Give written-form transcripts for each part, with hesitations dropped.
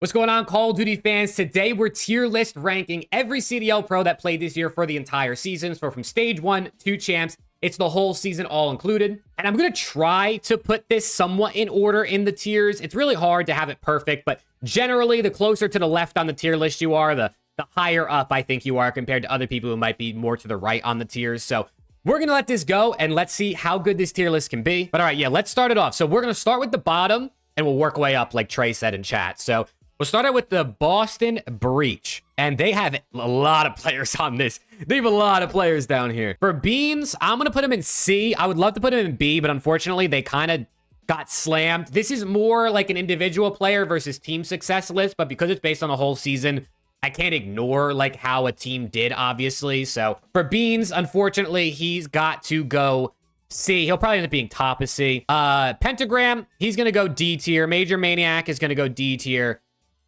What's going on, Call of Duty fans? Today, we're tier list ranking every CDL pro that played this year for the entire season. So from stage 1 to champs, it's the whole season all included. And I'm going to try to put this somewhat in order in the tiers. It's really hard to have it perfect, but generally, the closer to the left on the tier list you are, the higher up I think you are compared to other people who might be more to the right on the tiers. So we're going to let this go, and let's see how good this tier list can be. But all right, yeah, let's start it off. So we're going to start with the bottom, and we'll work our way up like Trey said in chat. So we'll start out with the Boston Breach, and they have a lot of players on this. They have a lot of players down here. For Beans, I'm going to put him in C. I would love to put him in B, but unfortunately, they kind of got slammed. This is more like an individual player versus team success list, but because it's based on the whole season, I can't ignore like how a team did, obviously. So for Beans, unfortunately, he's got to go C. He'll probably end up being top of C. Pentagram, he's going to go D tier. Major Maniac is going to go D tier.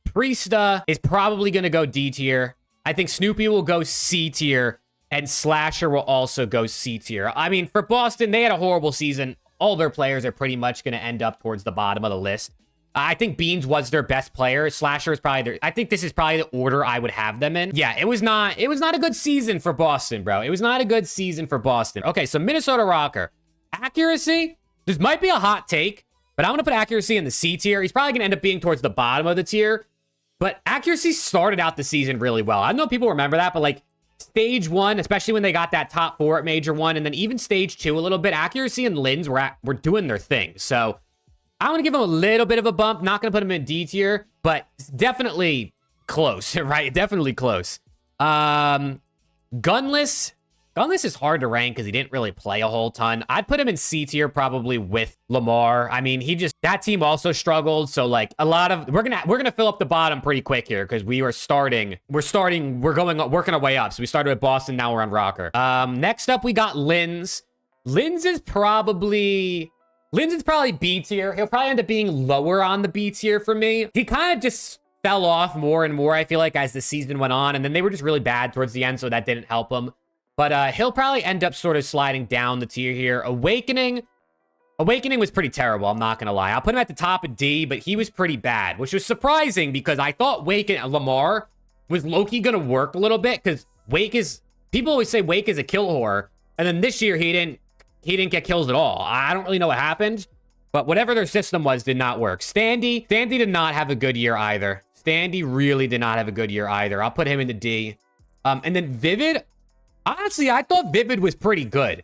Priesta is probably going to go D tier. I think Snoopy will go C tier, and Slasher will also go C tier. I mean, for Boston, they had a horrible season. All their players are pretty much going to end up towards the bottom of the list. I think Beans was their best player. Slasher is probably their... I think this is probably the order I would have them in. Yeah, it was not a good season for Boston, bro. It was not a good season for Boston. Okay, so Minnesota ROKKR. Accuracy? This might be a hot take, but I'm going to put accuracy in the C tier. He's probably going to end up being towards the bottom of the tier. But accuracy started out the season really well. I don't know if people remember that, but like stage 1, especially when they got that top 4 at major 1, and then even stage 2 a little bit, accuracy and Lins were doing their thing. So I'm going to give him a little bit of a bump. Not going to put him in D tier, but definitely close, right? Definitely close. Gunless. Gunless is hard to rank because he didn't really play a whole ton. I'd put him in C tier probably with Lamar. I mean, that team also struggled. So like we're gonna fill up the bottom pretty quick here because we're working our way up. So we started with Boston, now we're on ROKKR. Next up we got Lins. Lins is probably B tier. He'll probably end up being lower on the B tier for me. He kind of just fell off more and more, I feel like, as the season went on, and then they were just really bad towards the end, so that didn't help him. But he'll probably end up sort of sliding down the tier here. Awakening was pretty terrible, I'm not going to lie. I'll put him at the top of D, but he was pretty bad, which was surprising because I thought Lamar was low-key going to work a little bit because people always say Wake is a kill whore, and then this year he didn't get kills at all. I don't really know what happened, but whatever their system was did not work. Standy did not have a good year either. Standy really did not have a good year either. I'll put him into D. And then Vivid... Honestly, I thought Vivid was pretty good.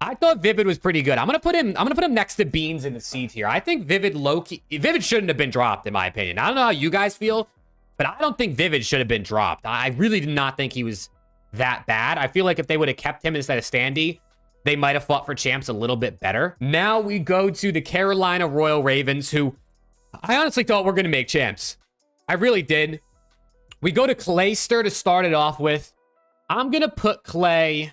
I'm gonna put him next to Beans in the C tier. I think Vivid shouldn't have been dropped, in my opinion. I don't know how you guys feel, but I don't think Vivid should have been dropped. I really did not think he was that bad. I feel like if they would have kept him instead of Standy, they might have fought for champs a little bit better. Now we go to the Carolina Royal Ravens, who I honestly thought were gonna make champs. I really did. We go to Clayster to start it off with. I'm going to put Clay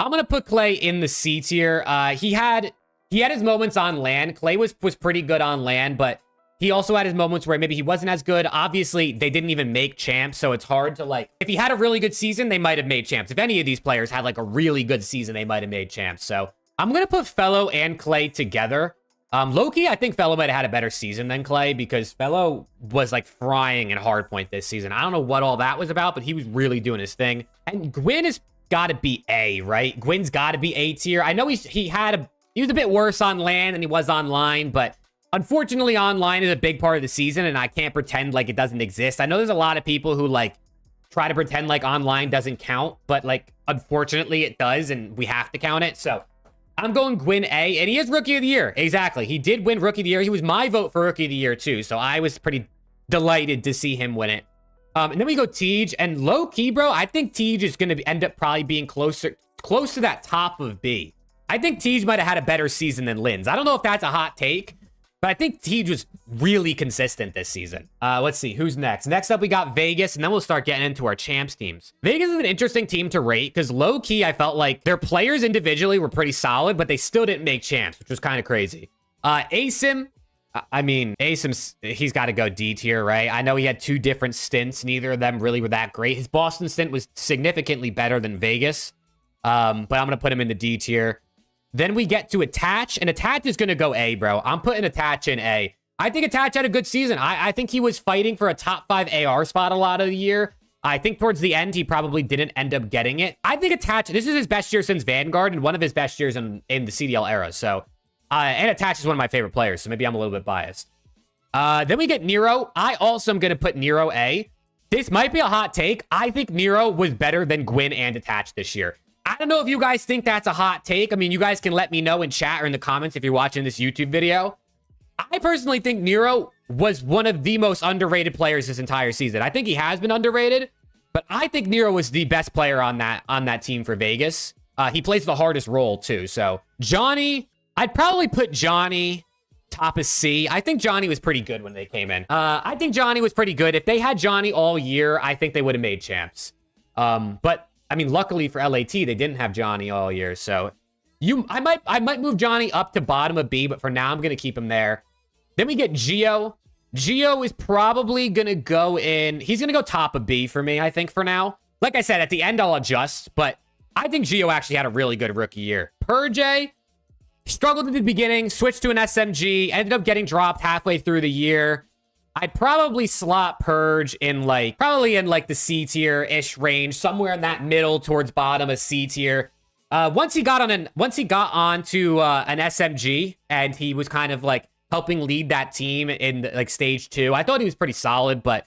in the C tier. He had his moments on LAN. Clay was pretty good on LAN, but he also had his moments where maybe he wasn't as good. Obviously, they didn't even make champs, so it's hard to like... If he had a really good season, they might have made champs. If any of these players had like a really good season, they might have made champs. So I'm going to put Fellow and Clay together. Loki, I think Fellow might have had a better season than Clay because Fellow was like frying in hardpoint this season. I don't know what all that was about, but he was really doing his thing. And Gwyn has got to be A, right? Gwyn's got to be A tier. I know he was a bit worse on LAN than he was online, but unfortunately online is a big part of the season, and I can't pretend like it doesn't exist. I know there's a lot of people who like try to pretend like online doesn't count, but like unfortunately it does, and we have to count it. So I'm going Gwyn A, and he is Rookie of the Year. Exactly. He did win Rookie of the Year. He was my vote for Rookie of the Year, too, so I was pretty delighted to see him win it. And then we go Tej, and low-key, bro, I think Tej is going to end up probably being close to that top of B. I think Tej might have had a better season than Lins. I don't know if that's a hot take, but I think Tej was really consistent this season. Let's see, who's next? Next up, we got Vegas, and then we'll start getting into our champs teams. Vegas is an interesting team to rate, because low-key, I felt like their players individually were pretty solid, but they still didn't make champs, which was kind of crazy. ASIM, he's got to go D tier, right? I know he had 2 different stints. Neither of them really were that great. His Boston stint was significantly better than Vegas, but I'm going to put him in the D tier. Then we get to Attach, and Attach is going to go A, bro. I'm putting Attach in A. I think Attach had a good season. I think he was fighting for a top 5 AR spot a lot of the year. I think towards the end, he probably didn't end up getting it. I think Attach, this is his best year since Vanguard and one of his best years in the CDL era. So, and Attach is one of my favorite players, so maybe I'm a little bit biased. Then we get Nero. I also am going to put Nero A. This might be a hot take. I think Nero was better than Gwyn and Attach this year. I don't know if you guys think that's a hot take. I mean, you guys can let me know in chat or in the comments if you're watching this YouTube video. I personally think Nero was one of the most underrated players this entire season. I think he has been underrated, but I think Nero was the best player on that team for Vegas. He plays the hardest role too. So Johnny, I'd probably put Johnny top of C. I think Johnny was pretty good when they came in. I think Johnny was pretty good. If they had Johnny all year, I think they would have made champs. But I mean, luckily for LAT, they didn't have Johnny all year. So I might move Johnny up to bottom of B, but for now I'm gonna keep him there. Then we get Gio. Gio is probably going to go in. He's going to go top of B for me, I think, for now. Like I said, at the end, I'll adjust. But I think Gio actually had a really good rookie year. Purge struggled at the beginning, switched to an SMG, ended up getting dropped halfway through the year. I'd probably slot Purge in probably in the C tier-ish range, somewhere in that middle towards bottom of C tier. Once he got onto an SMG and he was kind of helping lead that team in stage 2. I thought he was pretty solid, but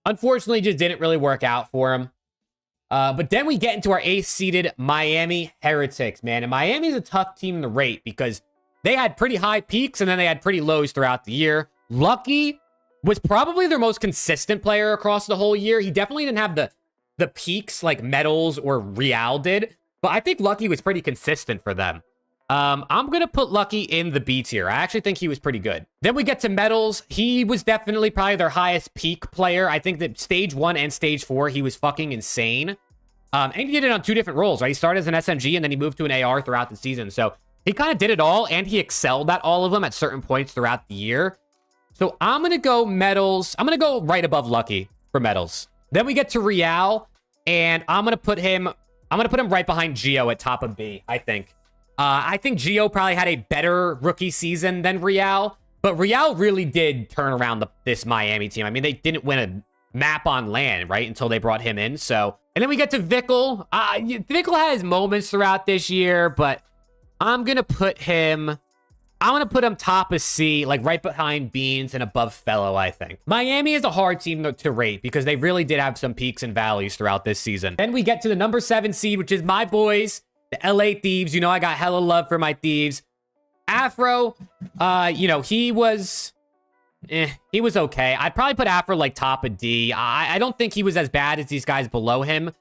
unfortunately just didn't really work out for him. But then we get into our 8th seeded Miami Heretics, man. And Miami's a tough team to rate because they had pretty high peaks and then they had pretty lows throughout the year. Lucky was probably their most consistent player across the whole year. He definitely didn't have the peaks like Metals or Real did, but I think Lucky was pretty consistent for them. I'm going to put Lucky in the B tier. I actually think he was pretty good. Then we get to Metals. He was definitely probably their highest peak player. I think that stage 1 and stage 4, he was fucking insane. And he did it on 2 different roles, right? He started as an SMG and then he moved to an AR throughout the season. So he kind of did it all and he excelled at all of them at certain points throughout the year. So I'm going to go Metals. I'm going to go right above Lucky for Metals. Then we get to Real and I'm going to put him right behind Gio at top of B, I think. I think Gio probably had a better rookie season than Real, but Real really did turn around this Miami team. I mean, they didn't win a map on LAN, right, until they brought him in. So, and then we get to Vickle. Vickle had his moments throughout this year, but I'm going to put him top of C, right behind Beans and above Fellow, I think. Miami is a hard team to rate because they really did have some peaks and valleys throughout this season. Then we get to the number 7 seed, which is my boys, the LA Thieves. You know, I got hella love for my Thieves. Afro, he was okay. I'd probably put Afro top of D. I don't think he was as bad as these guys below him,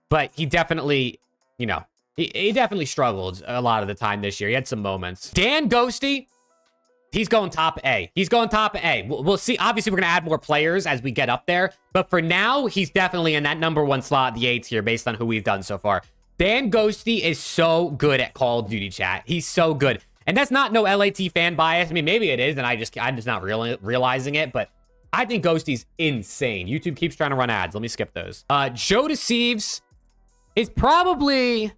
but he definitely, he definitely struggled a lot of the time this year. He had some moments. Dan Ghosty, he's going top A. He's going top A. We'll see. Obviously, we're going to add more players as we get up there, but for now, he's definitely in that number 1 slot, the A tier, based on who we've done so far. Dan Ghosty is so good at Call of Duty chat. He's so good. And that's not no LAT fan bias. I mean, maybe it is, and I'm just not realizing it, but I think Ghosty's insane. YouTube keeps trying to run ads. Let me skip those. Joe Deceives is probably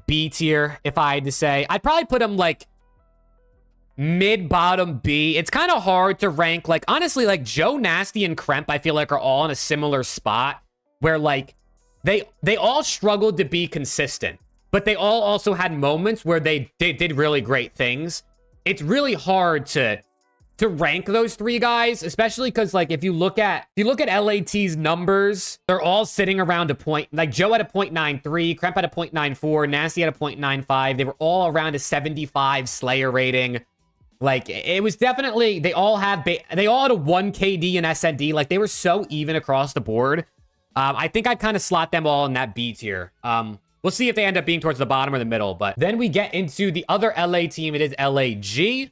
B tier, if I had to say. I'd probably put him mid-bottom B. It's kind of hard to rank. Honestly, Joe Nasty and Kremp, I feel are all in a similar spot where they all struggled to be consistent, but they all also had moments where they did really great things. It's really hard to rank those 3 guys, especially because if you look at LAT's numbers, they're all sitting around a point. Joe had a 0.93, Kremp had a 0.94, Nasty had a 0.95. They were all around a 75 Slayer rating. It was definitely, they all had a 1 KD and SND. They were so even across the board. I think I'd kind of slot them all in that B tier. We'll see if they end up being towards the bottom or the middle, but then we get into the other LA team. It is LAG.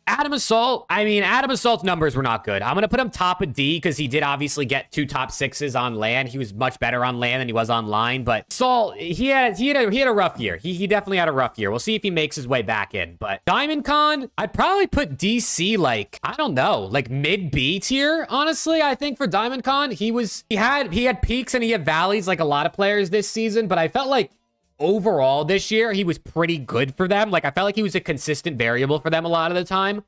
Adam Assault, Adam Assault's numbers were not good. I'm going to put him top of D because he did obviously get 2 top 6s on LAN. He was much better on LAN than he was online, but Assault, he had a rough year. He definitely had a rough year. We'll see if he makes his way back in, but Diamond Con, I'd probably put DC I don't know, mid B tier, honestly. I think for Diamond Con, he had peaks and he had valleys like a lot of players this season, but I felt overall this year, he was pretty good for them. I felt like he was a consistent variable for them a lot of the time.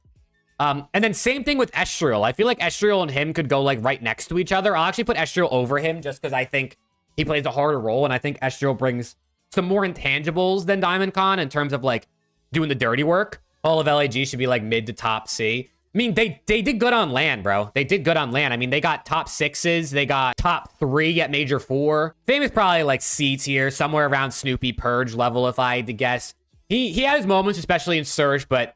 And then same thing with Estriel. I feel like Estriel and him could go like right next to each other. I'll actually put Estriel over him just because I think he plays a harder role. And I think Estriel brings some more intangibles than Diamondcon in terms of like doing the dirty work. All of LAG should be like mid to top C. I mean, they did good on land, bro. They did good on land. I mean, they got top 6s. They got top 3 at Major 4. Fame is probably like C tier, somewhere around Snoopy Purge level, if I had to guess. He has moments, especially in Surge, but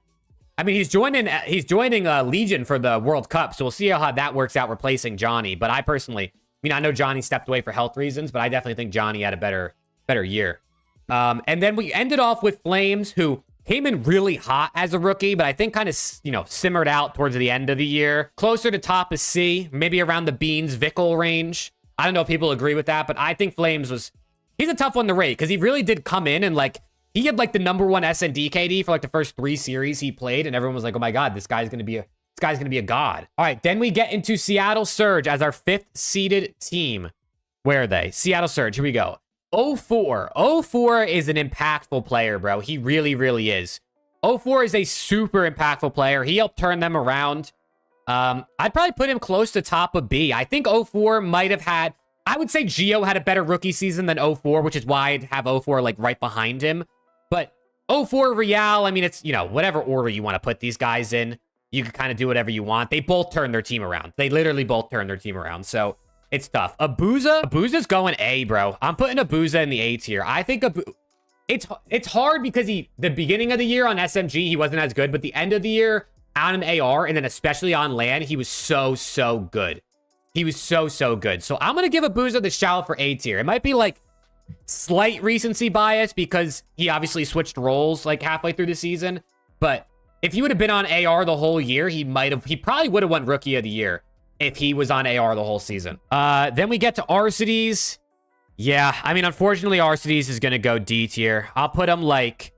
I mean, he's joining Legion for the World Cup, so we'll see how that works out replacing Johnny. But I personally, I mean, I know Johnny stepped away for health reasons, but I definitely think Johnny had a better year. And then we ended off with Flames, who came in really hot as a rookie, but I think kind of, you know, simmered out towards the end of the year. Closer to top of C, maybe around the Beans Vickle range. I don't know if people agree with that, but I think Flames he's a tough one to rate because he really did come in and like, he had like the #1 SND KD for like the first 3 series he played, and everyone was like, oh my God, this guy's gonna be a god. All right, then we get into Seattle Surge as our 5th seeded team. Where are they? Seattle Surge, here we go. 04. 04 is an impactful player, bro. He really, really is. 04 is a super impactful player. He helped turn them around. I'd probably put him close to top of B. I think 04 might have had... I would say Gio had a better rookie season than 04, which is why I'd have 04 like right behind him. But 04 Real, I mean, it's, you know, whatever order you want to put these guys in, you can kind of do whatever you want. They both turned their team around. They literally both turned their team around. So... it's tough. Abuza's going A, bro. I'm putting Abuza in the A tier. I think it's hard because the beginning of the year on SMG, he wasn't as good, but the end of the year out in AR, and then especially on LAN, he was so good. He was so good. So I'm going to give Abuza the shout for A tier. It might be like slight recency bias because he obviously switched roles like halfway through the season. But if he would have been on AR the whole year, he probably would have won Rookie of the Year if he was on AR the whole season. Then we get to Arcides. Yeah, I mean, unfortunately, Arcides is going to go D tier. I'll put him like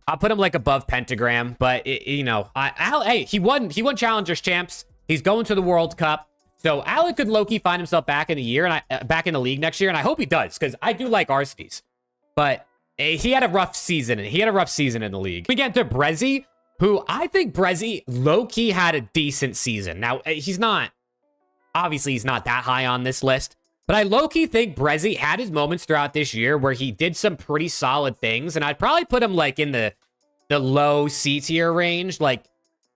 above Pentagram, but you know, hey, he won Challengers Champs. He's going to the World Cup. So Alec could low-key find himself back in the year and back in the league next year, and I hope he does, because I do like Arcides. But he had a rough season, and he had a rough season in the league. We get to Brezzy, who I think Brezzy low-key had a decent season. Now, obviously he's not that high on this list, but I low-key think Brezzy had his moments throughout this year where he did some pretty solid things, and I'd probably put him like in the low C tier range. Like,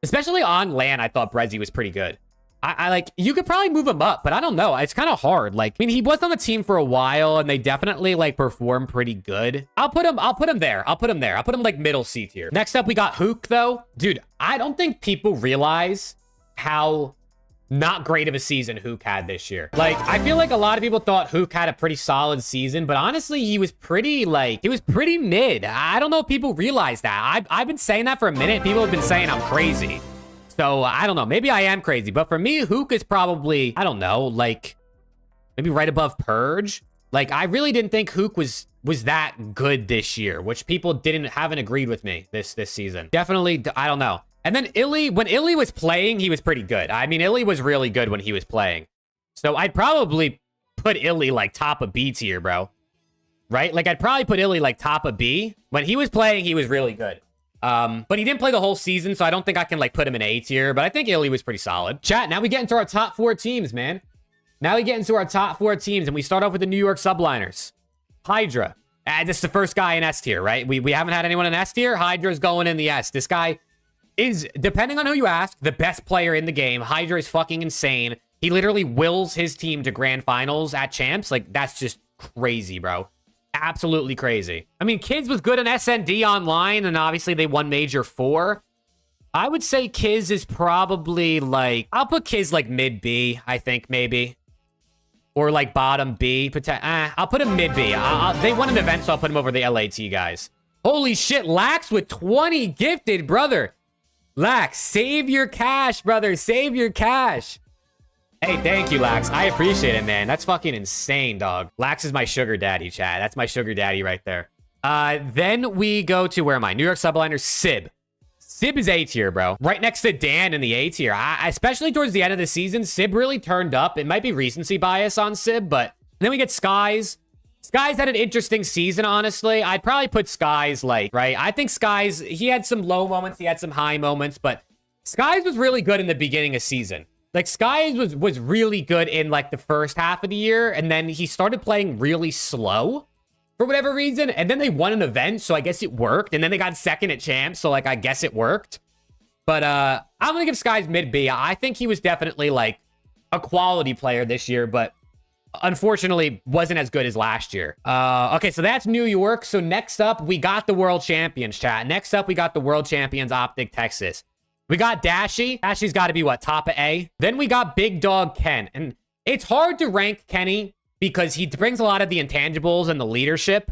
especially on LAN, I thought Brezzy was pretty good. I like, you could probably move him up, but I don't know. It's kind of hard. Like, I mean, he was on the team for a while, and they definitely like performed pretty good. I'll put him there. I'll put him like middle C tier. Next up, we got HAVOK though. Dude, I don't think people realize how not great of a season HAVOK had this year. Like, I feel like a lot of people thought HAVOK had a pretty solid season, but honestly, he was pretty mid. I don't know if people realize that. I've been saying that for a minute. People have been saying I'm crazy. So, I don't know. Maybe I am crazy. But for me, HAVOK is probably, I don't know, like, maybe right above Purge. Like, I really didn't think HAVOK was that good this year, which people haven't agreed with me this season. Definitely, I don't know. And then Illy, when Illy was playing, he was pretty good. I mean, Illy was really good when he was playing. So, I'd probably put Illy, like, top of B tier, bro. Right? Like, I'd probably put Illy, like, top of B. When he was playing, he was really good. But he didn't play the whole season, so I don't think I can, like, put him in A tier. But I think Illy was pretty solid. Chat, now we get into our top 4 teams, man. Now we get into our top 4 teams, and we start off with the New York Subliners. Hydra. This is the first guy in S tier, right? We haven't had anyone in S tier. Hydra's going in the S. This guy is, depending on who you ask, the best player in the game. Hydra is fucking insane. He literally wills his team to grand finals at champs. Like, that's just crazy, bro. Absolutely crazy. I mean, Kids was good in SND online, and obviously they won Major 4. I would say Kiz is probably like... I'll put Kiz like mid B, I think, maybe. Or like bottom B. I'll put him mid B. They won an event, so I'll put him over the LAT guys. Holy shit, Lax with 20 gifted, brother. Lax, save your cash, brother. Save your cash. Hey, thank you, Lax. I appreciate it, man. That's fucking insane, dog. Lax is my sugar daddy, Chad. That's my sugar daddy right there. Then we go to, where am I? New York Subliners, Sib. Sib is A tier, bro. Right next to Dan in the A tier. Especially towards the end of the season, Sib really turned up. It might be recency bias on Sib, but then we get Skies. Skies had an interesting season, honestly. I'd probably put Skies like, right? I think Skies, he had some low moments. He had some high moments, but Skies was really good in the beginning of season. Like, Skies was really good in, like, the first half of the year, and then he started playing really slow for whatever reason, and then they won an event, so I guess it worked, and then they got second at Champs, so, like, I guess it worked. But, I'm gonna give Skies mid-B. I think he was definitely, like, a quality player this year, but unfortunately wasn't as good as last year. Okay, so that's New York. So next up, we got the World Champions, chat. Next up, we got the World Champions OpTic Texas. We got Dashy. Dashy's got to be, what, top of A? Then we got Big Dog Ken. And it's hard to rank Kenny because he brings a lot of the intangibles and the leadership.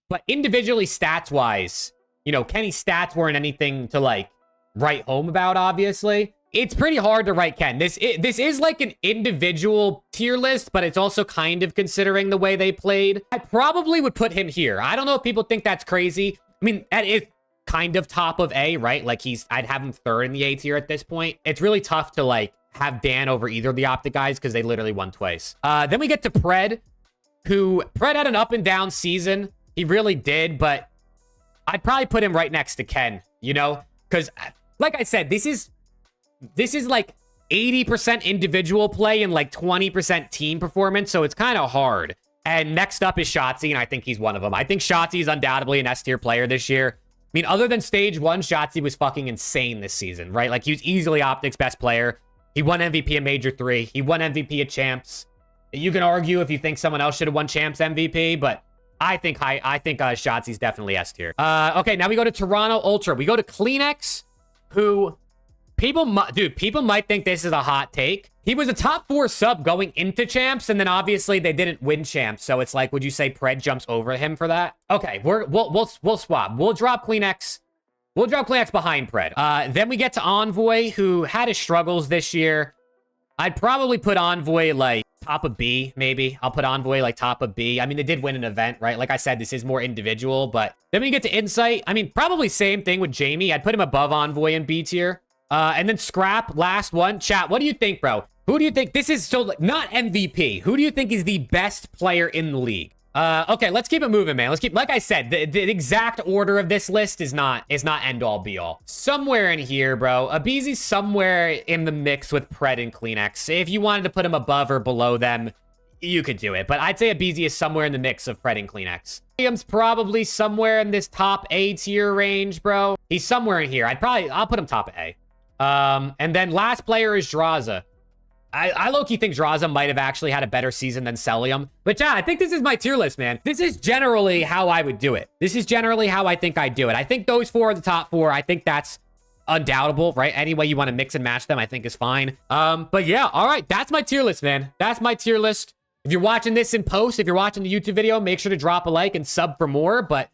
But individually, stats-wise, you know, Kenny's stats weren't anything to, like, write home about, obviously. It's pretty hard to write Ken. This is like an individual tier list, but it's also kind of considering the way they played. I probably would put him here. I don't know if people think that's crazy. I mean, that is kind of top of A, right? Like, I'd have him third in the A tier at this point. It's really tough to, like, have Dan over either of the OpTic guys because they literally won twice. Then we get to Pred, Pred had an up and down season. He really did, but I'd probably put him right next to Ken, you know? Because, like I said, this is like 80% individual play and like 20% team performance, so it's kind of hard. And next up is Shotzzy, and I think he's one of them. I think Shotzzy is undoubtedly an S-tier player this year. I mean, other than stage 1, Shotzzy was fucking insane this season, right? Like, he was easily OpTic's best player. He won MVP at Major 3. He won MVP at Champs. You can argue if you think someone else should have won Champs MVP, but I think Shotzzy's definitely S-tier. Okay, now we go to Toronto Ultra. We go to Kleenex, who... People might think this is a hot take. He was a top 4 sub going into Champs, and then obviously they didn't win Champs. So it's like, would you say Pred jumps over him for that? Okay, we'll swap. We'll drop Kleenex. We'll drop Kleenex behind Pred. Then we get to Envoy, who had his struggles this year. I'd probably put Envoy like top of B, maybe. I'll put Envoy like top of B. I mean, they did win an event, right? Like I said, this is more individual, but then we get to Insight. I mean, probably same thing with Jamie. I'd put him above Envoy in B tier. And then Scrap, last one. Chat, what do you think, bro? Who do you think? This is so not MVP. Who do you think is the best player in the league? Okay, let's keep it moving, man. Let's keep, like I said, the exact order of this list is not end all be all. Somewhere in here, bro. Abizi's somewhere in the mix with Pred and Kleenex. If you wanted to put him above or below them, you could do it. But I'd say Abizi is somewhere in the mix of Pred and Kleenex. William's probably somewhere in this top A tier range, bro. He's somewhere in here. I'll put him top of A. And then last player is Draza. I low-key think Draza might have actually had a better season than Celium. But yeah, I think this is my tier list, man. This is generally how I would do it. This is generally how I think I'd do it. I think those 4 are the top 4. I think that's undoubtable, right? Any way you want to mix and match them, I think is fine. But yeah, all right. That's my tier list, man. That's my tier list. If you're watching this in post, if you're watching the YouTube video, make sure to drop a like and sub for more. But